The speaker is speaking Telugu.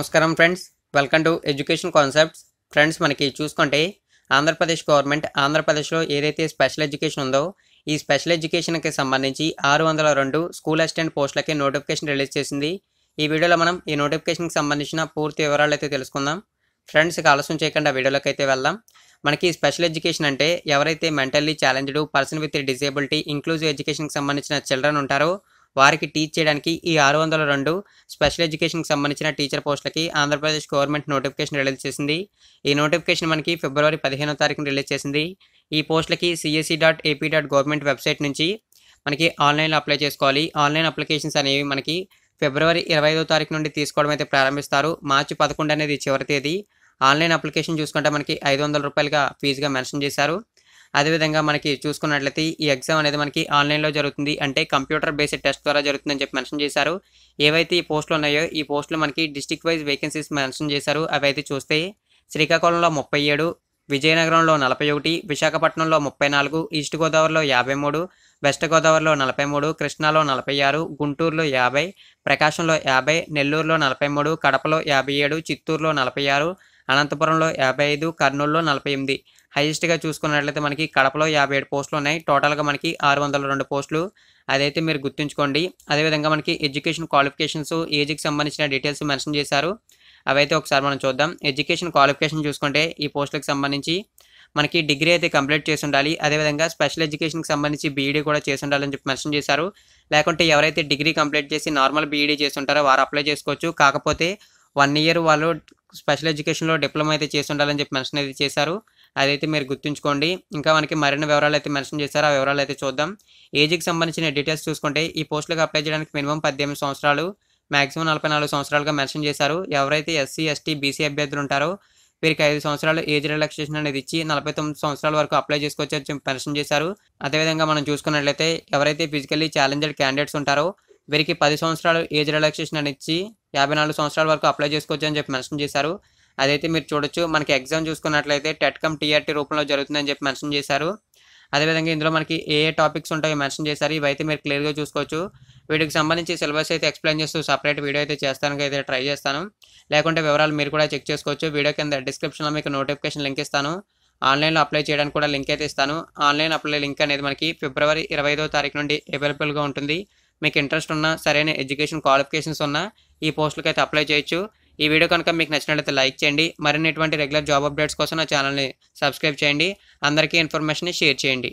నమస్కారం friends, welcome to education concepts. Friends, మనకి చూసుకుంటే ఆంధ్రప్రదేశ్ గవర్నమెంట్ ఆంధ్రప్రదేశ్లో ఏదైతే స్పెషల్ ఎడ్యుకేషన్ ఉందో ఈ స్పెషల్ ఎడ్యుకేషన్కి సంబంధించి 602 స్కూల్ అసిస్టెంట్ పోస్టులకి నోటిఫికేషన్ రిలీజ్ చేసింది. ఈ వీడియోలో మనం ఈ నోటిఫికేషన్కి సంబంధించిన పూర్తి వివరాలు అయితే తెలుసుకుందాం. ఫ్రెండ్స్, ఇక ఆలస్యం చేయకుండా వీడియోలోకి అయితే వెళ్దాం. మనకి స్పెషల్ ఎడ్యుకేషన్ అంటే ఎవరైతే mentally challenged person with disability inclusive ఎడ్యుకేషన్కి సంబంధించిన చిల్డ్రన్ ఉంటారో వారికి టీచ్ చేయడానికి ఈ 602 స్పెషల్ ఎడ్యుకేషన్కి సంబంధించిన టీచర్ పోస్టులకి ఆంధ్రప్రదేశ్ గవర్నమెంట్ నోటిఫికేషన్ రిలీజ్ చేసింది. ఈ నోటిఫికేషన్ మనకి ఫిబ్రవరి 15వ తారీఖున రిలీజ్ చేసింది. ఈ పోస్టులకి cse.ap.government వెబ్సైట్ నుంచి మనకి ఆన్లైన్లో అప్లై చేసుకోవాలి. ఆన్లైన్ అప్లికేషన్స్ అనేవి మనకి ఫిబ్రవరి 25వ తారీఖు నుండి తీసుకోవడం అయితే ప్రారంభిస్తారు. మార్చి 11 అనేది చివరి తేదీ. ఆన్లైన్ అప్లికేషన్ చూసుకుంటే మనకి 500 రూపాయలుగా ఫీజుగా మెన్షన్ చేశారు. అదేవిధంగా మనకి చూసుకున్నట్లయితే ఈ ఎగ్జామ్ అనేది మనకి ఆన్లైన్లో జరుగుతుంది, అంటే కంప్యూటర్ బేస్డ్ టెస్ట్ ద్వారా జరుగుతుందని చెప్పి మెన్షన్ చేశారు. ఏవైతే ఈ పోస్టులు ఉన్నాయో ఈ పోస్టులు మనకి డిస్ట్రిక్ట్ వైజ్ వేకెన్సీస్ మెన్షన్ చేశారు. అవి అయితే చూస్తే శ్రీకాకుళంలో 37, విజయనగరంలో 41, విశాఖపట్నంలో 34, ఈస్ట్ గోదావరిలో 53, వెస్ట్ గోదావరిలో 43, కృష్ణాలో 46, గుంటూరులో 50, ప్రకాశంలో 50, నెల్లూరులో 43, కడపలో 57, చిత్తూరులో 46, అనంతపురంలో 55, కర్నూలులో 48. హైయెస్ట్గా చూసుకున్నట్లయితే మనకి కడపలో 57 పోస్టులు ఉన్నాయి. టోటల్గా మనకి 602 పోస్టులు. అదైతే మీరు గుర్తుంచుకోండి. అదేవిధంగా మనకి ఎడ్యుకేషన్ క్వాలిఫికేషన్స్, ఏజ్కి సంబంధించిన డీటెయిల్స్ మెన్షన్ చేశారు. అవైతే ఒకసారి మనం చూద్దాం. ఎడ్యుకేషన్ క్వాలిఫికేషన్ చూసుకుంటే ఈ పోస్టులకు సంబంధించి మనకి డిగ్రీ అయితే కంప్లీట్ చేసి ఉండాలి. అదేవిధంగా స్పెషల్ ఎడ్యుకేషన్కి సంబంధించి బీఈడీ కూడా చేసి ఉండాలని చెప్పి మెన్షన్ చేశారు. లేకుంటే ఎవరైతే డిగ్రీ కంప్లీట్ చేసి నార్మల్ బీఈడీ చేసి ఉంటారో వారు అప్లై చేసుకోవచ్చు. కాకపోతే 1 ఇయర్ వాళ్ళు స్పెషల్ ఎడ్యుకేషన్లో డిప్లొమా అయితే చేసి ఉండాలని చెప్పి మెన్షన్ అయితే చేశారు. అదైతే మీరు గుర్తుంచుకోండి. ఇంకా మనకి మరిన్ని వివరాలు అయితే మెన్షన్ చేశారు. ఆ వివరాలు అయితే చూద్దాం. ఏజ్కి సంబంధించిన డీటెయిల్స్ చూసుకుంటే ఈ పోస్టులకు అప్లై చేయడానికి మినిమం 18 సంవత్సరాలు, మాక్సిమం 44 సంవత్సరాలుగా మెన్షన్ చేశారు. ఎవరైతే ఎస్సీ, ఎస్టీ, బీసీ అభ్యర్థులు ఉంటారో వీరికి 5 సంవత్సరాలు ఏజ్ రిలాక్సేషన్ అనేది ఇచ్చి 49 సంవత్సరాల వరకు అప్లై చేసుకోవచ్చు అని మెన్షన్ చేశారు. అదేవిధంగా మనం చూసుకున్నట్లయితే ఎవరైతే ఫిజికల్లీ ఛాలెంజ్డ్ క్యాండిడేట్స్ ఉంటారో వీరికి 10 సంవత్సరాలు ఏజ్ రిలాక్సేషన్ అని ఇచ్చి 54 సంవత్సరాల వరకు అప్లై చేసుకోవచ్చు అని చెప్పి మెన్షన్ చేశారు. అదైతే మీరు చూడొచ్చు. మనకి ఎగ్జామ్ చూసుకున్నట్లయితే టెట్ కమ్ టీఆర్టీ రూపంలో జరుగుతుందని చెప్పి మెన్షన్ చేశారు. అదేవిధంగా ఇందులో మనకి ఏ టాపిక్స్ ఉంటాయో మెన్షన్ చేశారు. ఇవైతే మీరు క్లియర్గా చూసుకోవచ్చు. వీటికి సంబంధించి సిలబస్ అయితే ఎక్స్ప్లెయిన్ చేస్తూ సపరేట్ వీడియో అయితే చేస్తానికి అయితే ట్రై చేస్తాను. లేకుంటే వివరాలు మీరు కూడా చెక్ చేసుకోవచ్చు. వీడియో కింద డిస్క్రిప్షన్లో మీకు నోటిఫికేషన్ లింక్ ఇస్తాను. ఆన్లైన్లో అప్లై చేయడానికి కూడా లింక్ అయితే ఇస్తాను. ఆన్లైన్ అప్లై లింక్ అనేది మనకి ఫిబ్రవరి 25వ తారీఖు నుండి అవైలబుల్గా ఉంటుంది. మీకు ఇంట్రెస్ట్ ఉన్న సరైన ఎడ్యుకేషన్ క్వాలిఫికేషన్స్ ఉన్న ఈ పోస్టులకు అయితే అప్లై చేయొచ్చు. ఈ వీడియో కనుక మీకు నచ్చినట్లయితే లైక్ చేయండి. మరిన్ని రెగ్యులర్ జాబ్ అప్డేట్స్ కోసం నా ఛానల్ని సబ్స్క్రైబ్ చేయండి. అందరికీ ఇన్ఫర్మేషన్ షేర్ చేయండి.